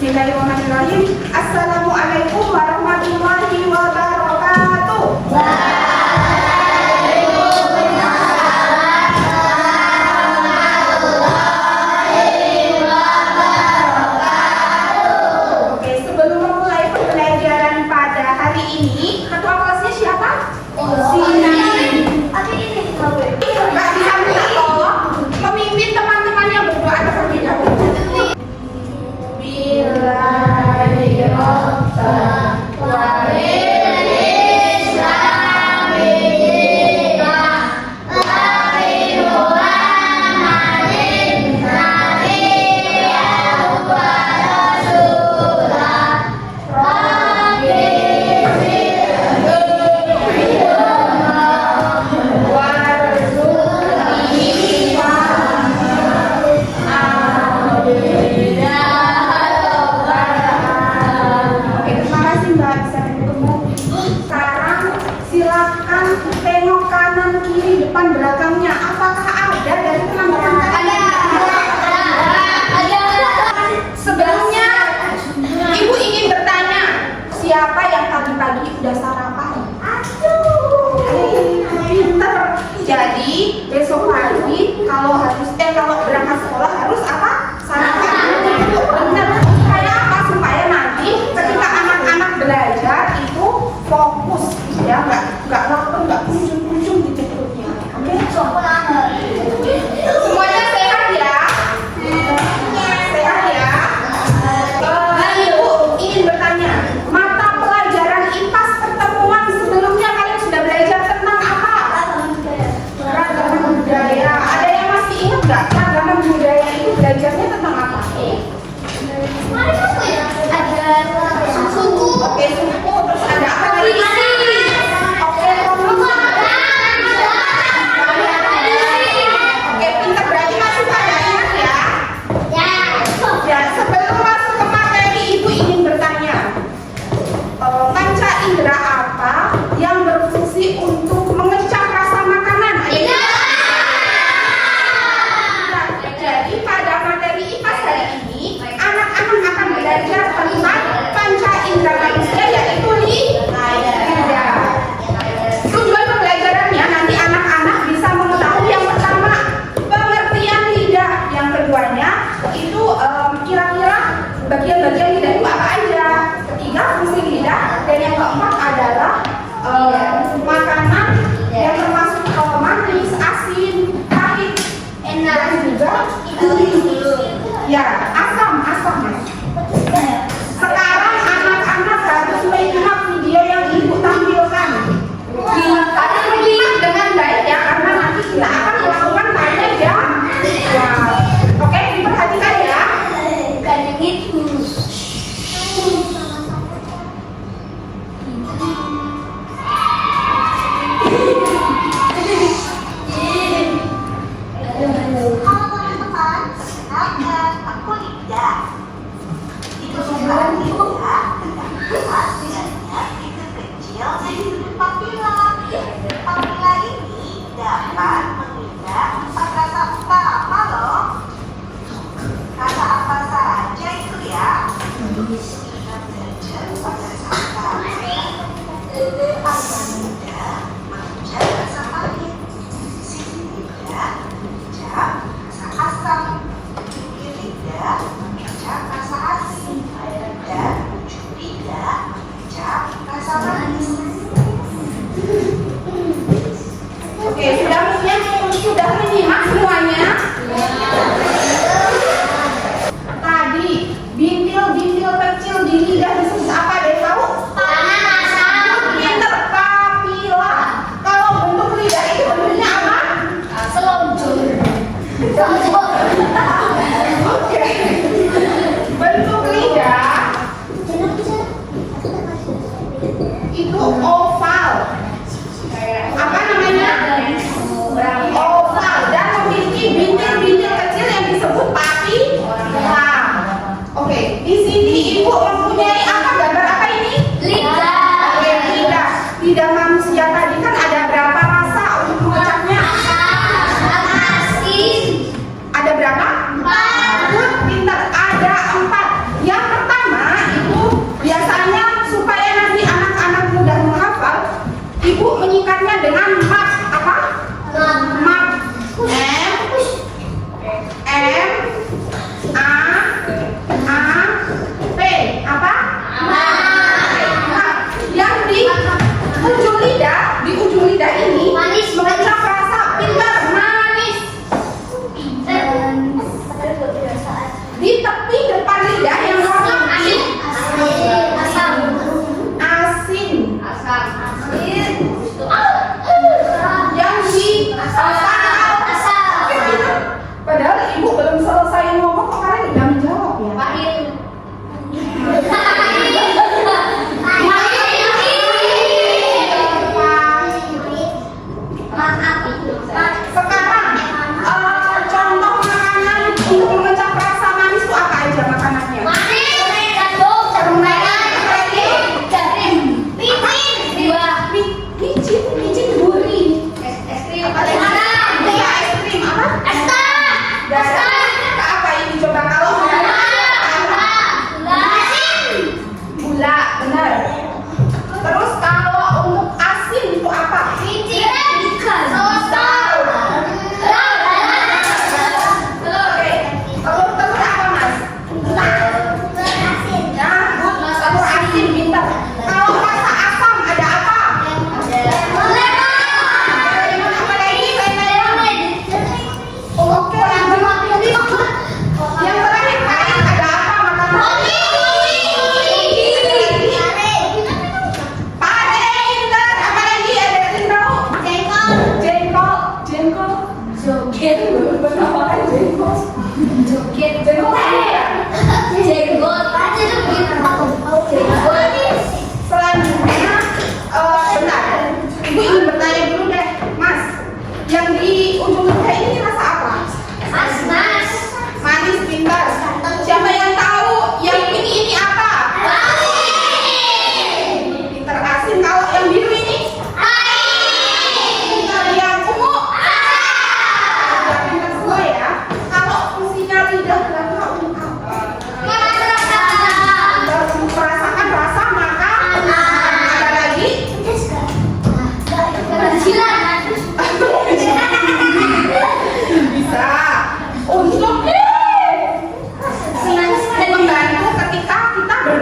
Bismillahirrahmanirrahim. Assalamualaikum warahmatullahi wabarakatuh. Oke, sebelum memulai pembelajaran pada hari ini, ketua kelasnya siapa? Sina. Nggak bisa minta tolong memimpin teman-temannya berdoa terlebih dahulu. Silakan tengok kanan kiri depan belakangnya. Apakah ada dari teman-teman kalian? Ada. Sebelumnya, Ibu ingin bertanya, siapa yang pagi-pagi udah sarapan? Pinter. Jadi besok pagi kalau berangkat sekolah harus apa? Sarapan. Benar. Supaya apa? Supaya nanti ketika anak-anak belajar itu fokus, ya, nggak lapar, nggak kuncung-kuncung gitu perutnya. Oke, semuanya sehat ya? Sehat ya? Ibu ingin bertanya, mata pelajaran IPAS pertemuan sebelumnya kalian sudah belajar tentang apa? Ragaman budaya. Ada yang masih ingat nggak? Ragaman budaya itu belajarnya tentang apa? Ada suku. Oke, suku. Terus ada apa lagi? Bagian-bagian lidah itu apa aja? Ketiga, fungsi lidah. Dan yang keempat adalah makanan yang termasuk manis, asin, pahit, dan juga ya asam. Sekarang anak-anak harus melihat video yang ibu tampilkan. Tapi melihat dengan baik ya, karena nanti kita akan melakukan tanya jawab. Oke, diperhatikan ya. Oke, sudah menyimak semuanya? Tadi bintil-bintil kecil di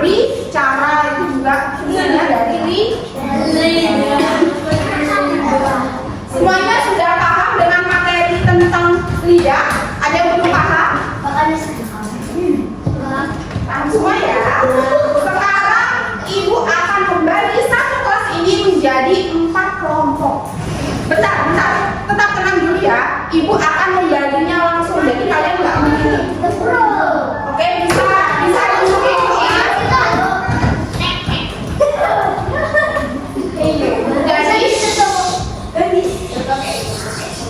berbicara, itu juga fungsinya dari lidah. Semuanya sudah paham dengan materi tentang lidah? Ada yang belum paham? Paham semua ya? Sekarang ibu akan membagi satu kelas ini menjadi 4 kelompok. Bentar, tetap tenang dulu ya. Ibu akan membaginya langsung, jadi kalian nggak memilih. Oke, bisa dulu ya.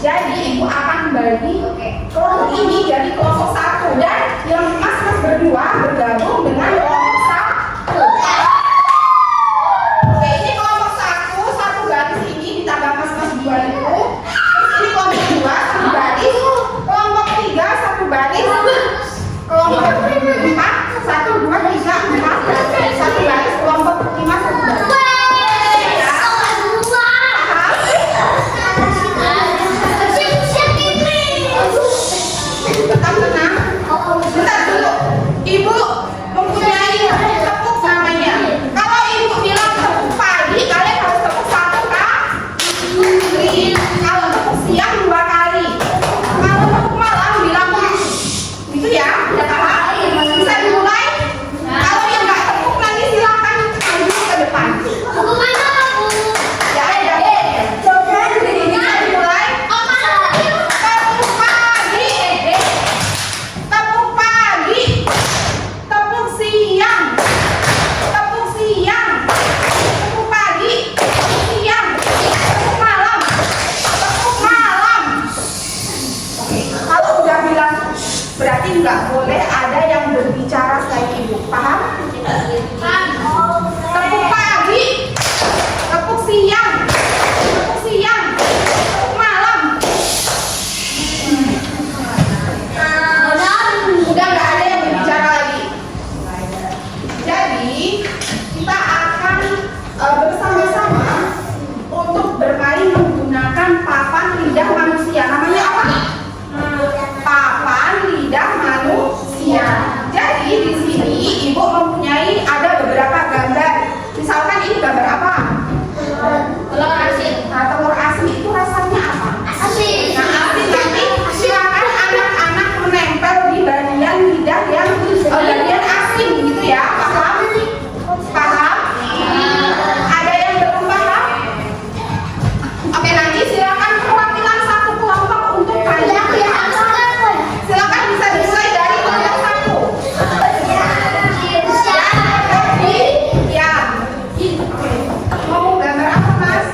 Jadi ibu akan membagi kelompok ini jadi kelompok 1 dan yang mas berdua bergabung dengan kelompok 1. Oke, ini kelompok 1 garis ini ditambah mas 2 itu. Terus ini kelompok 2 1 garis, kelompok 3 1 garis, kelompok 4 1 2 3 4 1 garis, kelompok 5 1 garis. Tetap tenang. Bentar dulu. Ibu mempunyai tepuk namanya. Kalau ibu bilang tepuk pagi, kalian harus tepuk 1 kali. Kalau tepuk siang 2 kali. Kalau tepuk malam bilang gitu ya. Udah paham? Bisa dimulai. Kalau yang nggak tepuk nanti silakan maju ke depan. Ya ada. Bisa dimulai. Tepuk pagi. Tepuk pagi, tepuk siang, tepuk siang, tepuk pagi, tepuk siang, tepuk malam, tepuk malam. Oke, kalau udah bilang berarti nggak boleh ada yang berbicara selain ibu, paham? Tepuk pagi, tepuk siang, tepuk malam. Udah nggak ada yang berbicara lagi. Jadi kita akan bersama-sama untuk bermain menggunakan papan lidah manusia. Namanya apa? Papan lidah manusia. Jadi di sini ibu mempunyai ada beberapa gambar. Misalkan ini gambar apa? Telur asin. Nah, telur asin itu rasanya apa? Asin. Nah, asin nanti silakan anak-anak menempel di bagian lidah yang bagian asin gitu ya. Paham? Paham? Ada yang belum paham? Oke, nanti silakan perwakilan satu kelompok untuk kalian. Silakan bisa dimulai dari kelompok 1. Ya. Mau gambar apa, Mas?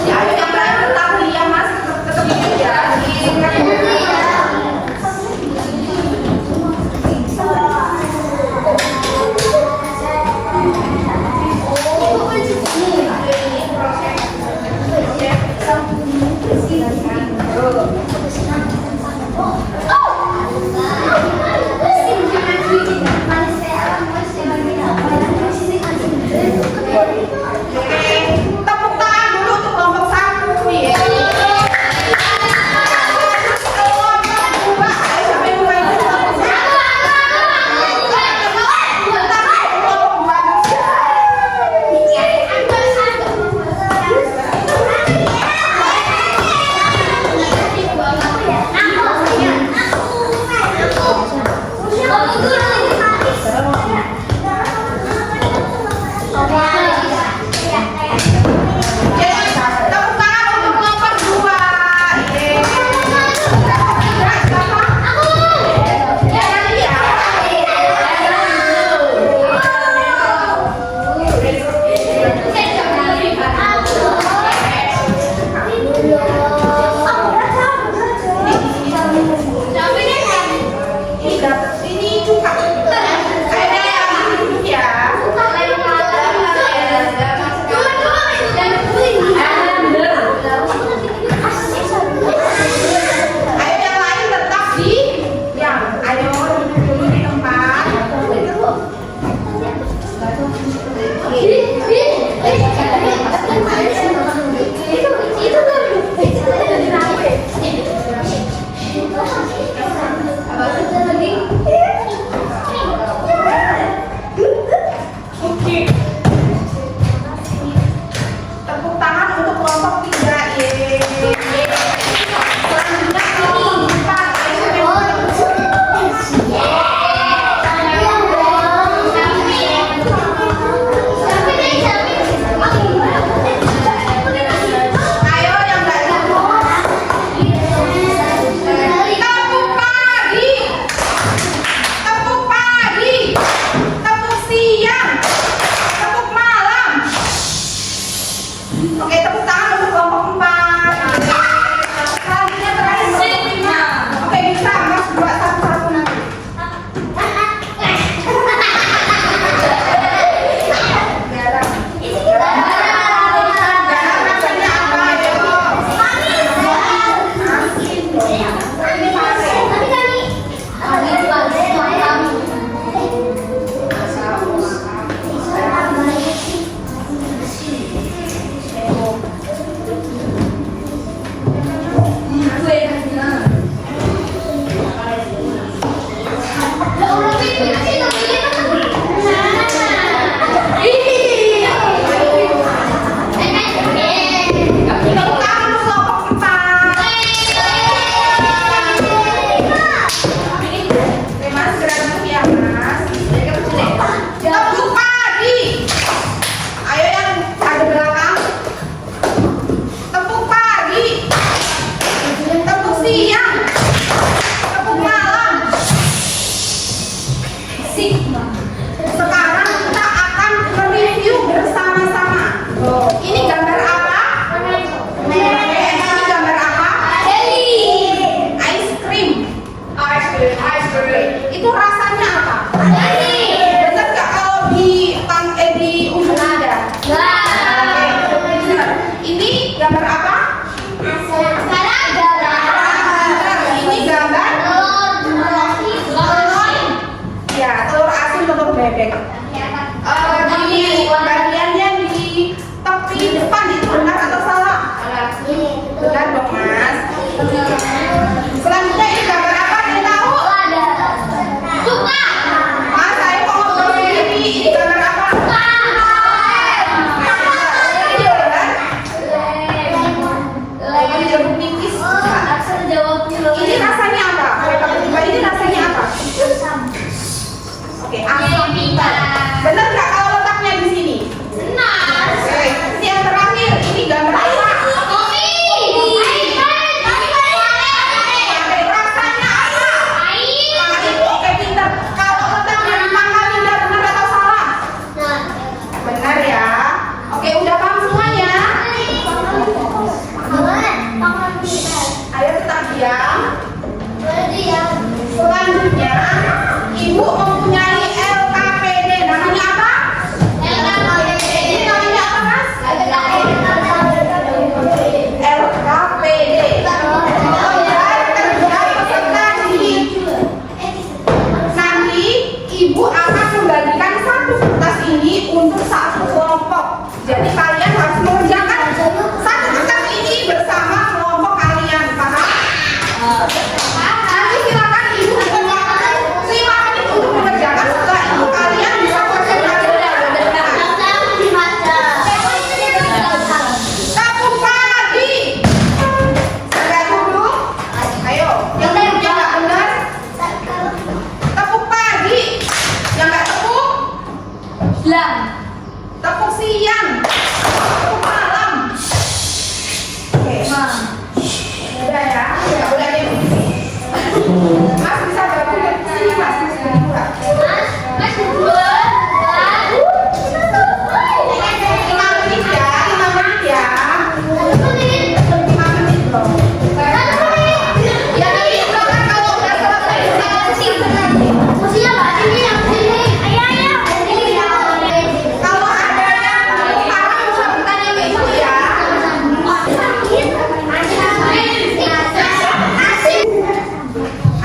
Ya, yang lain tetap ya, Mas. Tetap ingat ya. Tepuk tangan dulu untuk kelompok 1 ya. Kelompok 2, ayo sampai mulai dulu kelompok 1. Bentar, kelompok 2. Tepuk tangan untuk kelompok 2. Ini cukup. Ada yang duduk ya. Ayo yang lain tetap di yang. Ayo duduk dulu di tempat. Siang. Tepuk siang. Tepuk malam. Oke. Udah ya. Udah boleh ada yang Mas bisa gabung dari sini Mas. Mas berdua. 5 menit ya. 5 menit ya. 5 menit loh. Ya nanti kan kalau udah selesai Maksudnya Mbak, ini yang sini. Ayo. kalau ada yang sekarang bisa bertanya ke ibu ya.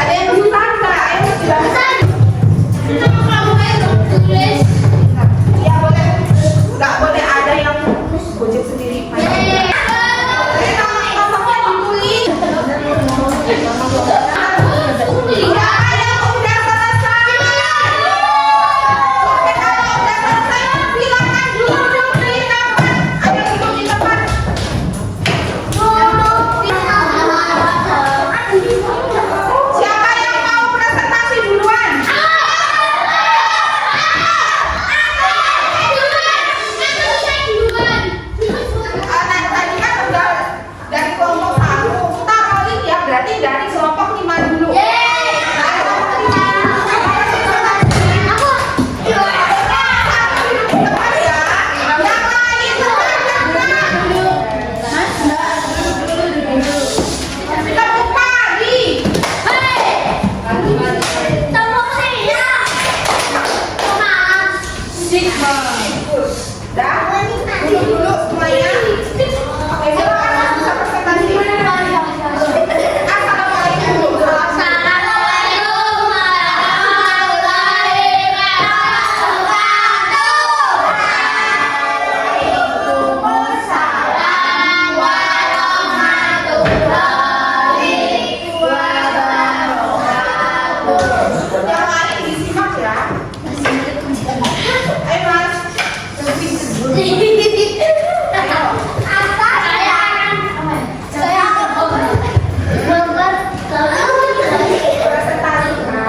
Ada yang kesusahan nggak? Ayo silakan. Ya boleh. Nggak boleh ada yang gojek sendiri. Jadi nomor-nomornya ditulis. Iya, yang udah selesai. Oke, kalau udah selesai, silakan duduk di tempat. Ayo duduk di tempat. Siapa yang mau presentasi duluan? Tadi kan udah dari kelompok 1. Kita rolling ya, berarti dari kelompok 5 dulu. Dari kelompok 5. Teman ya. Yang lain tepuk pagi. Dah. Dulu semuanya. Oke, silakan bisa presentasi. Assalamualaikum. Yang lain disimak ya. Ayo Mas. Presentasikan.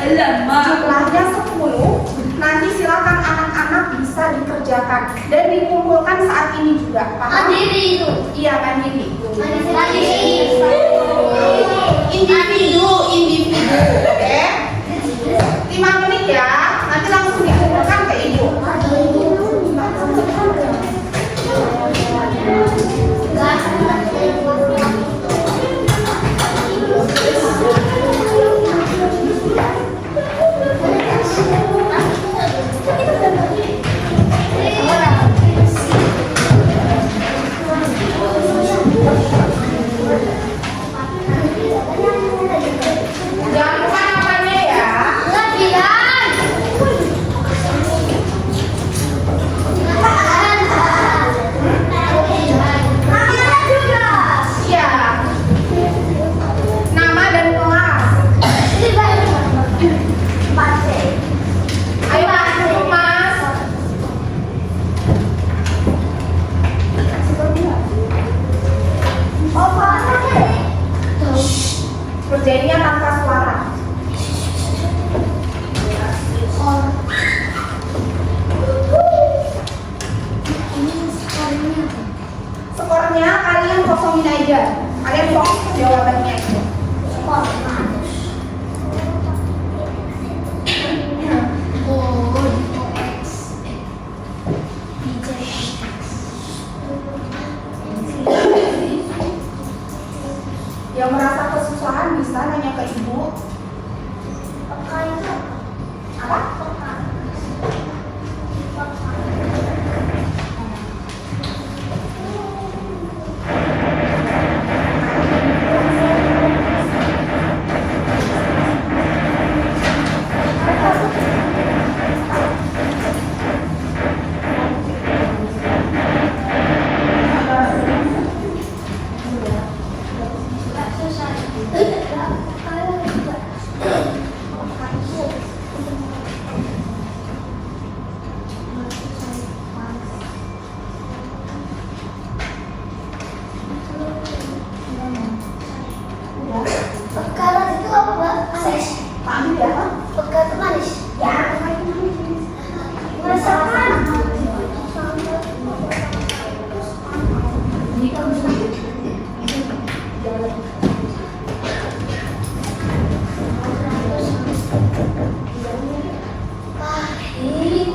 Alamak. Jumlahnya 10. Nanti silakan anak-anak bisa dikerjakan dan dikumpulkan saat ini juga. Paham? Mandiri itu. Iya, mandiri. Mandiri. Individu. Oke? 5 menit ya. Nanti langsung dikumpulkan ke ibu. Jangan lupa namanya ya. Latihan. Namanya juga. Iya. Nama dan kelas. Ini baik. Pasti. Ayo masuk, Mas. Oh, Pak. Kerjainnya tanpa suara. Skornya kalian kosongin aja. Kalian fokus ke jawabannya aja. Yang merasa kesusahan bisa nanya ke ibu. Apa? Pekalan itu apa, Mbak? Manis. Pak Amir ya, Pak? Pekalan itu manis. Ya. Masakan. Pahit.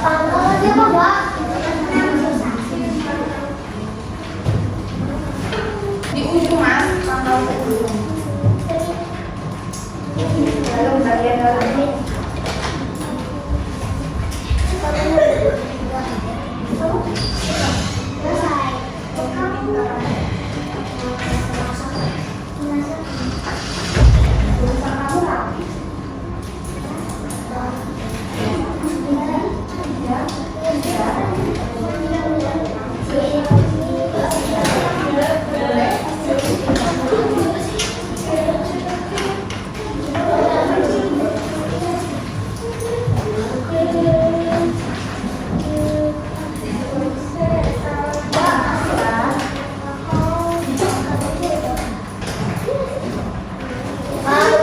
Pangkalannya apa, Mbak? Di ujung, Mas. Pangkal ke ujung. Lalu bagian dalamnya. Tulisan kamu rapi.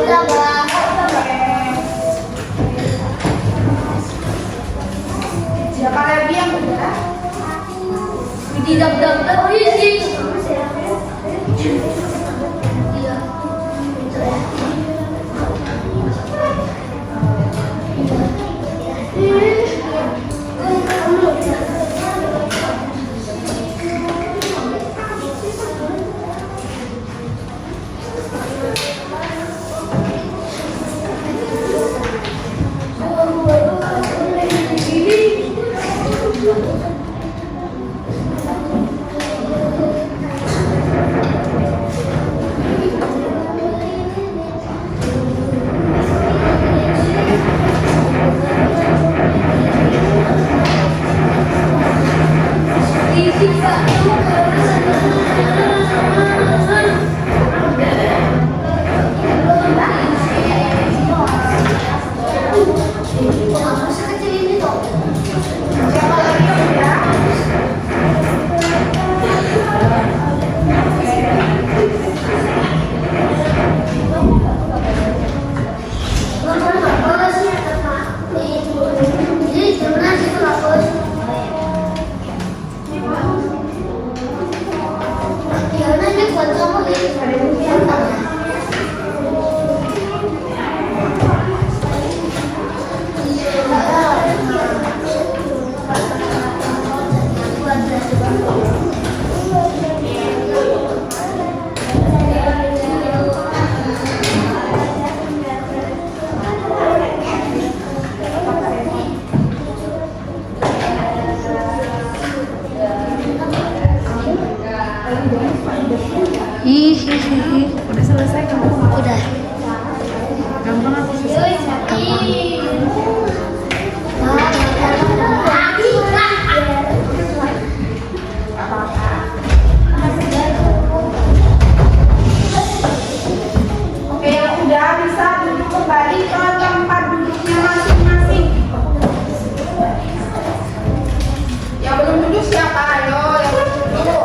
Udah, Mbak. Siapa lagi yang udah? Tidak daftar isi. Iya. Siapa lagi yang udah? Udah selesai kamu? Udah. Gampang apa susah? Oke, yang udah bisa duduk kembali ke tempat duduknya masing-masing. Yang belum duduk siapa? Ayo, yang belum duduk.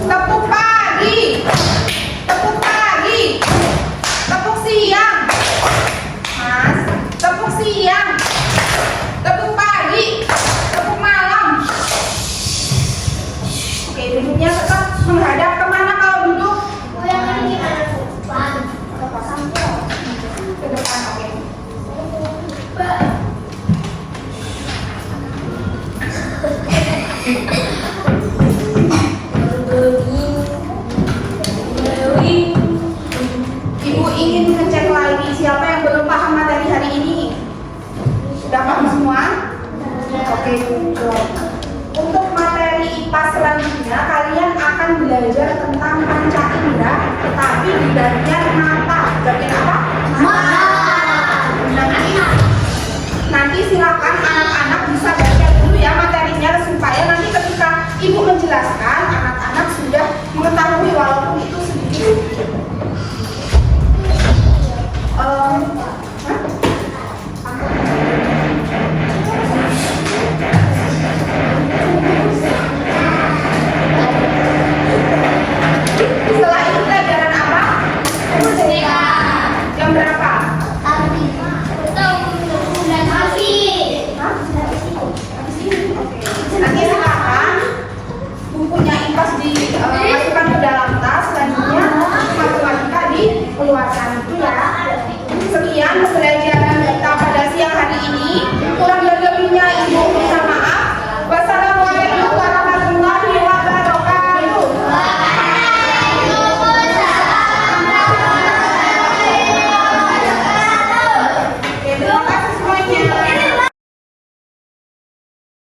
Tepuk pagi, tepuk pagi, tepuk siang, Mas, tepuk siang, tepuk pagi, tepuk malam. Oke, duduknya tetap menghadap kemana kalau duduk? Ke depan, oke. Ibu ingin ngecek lagi siapa yang belum paham materi hari ini. Sudah paham semua? Oke, untuk materi IPA selanjutnya kalian akan belajar tentang panca indera, tapi di bagian mata. Bagian apa? Mata. Nanti silakan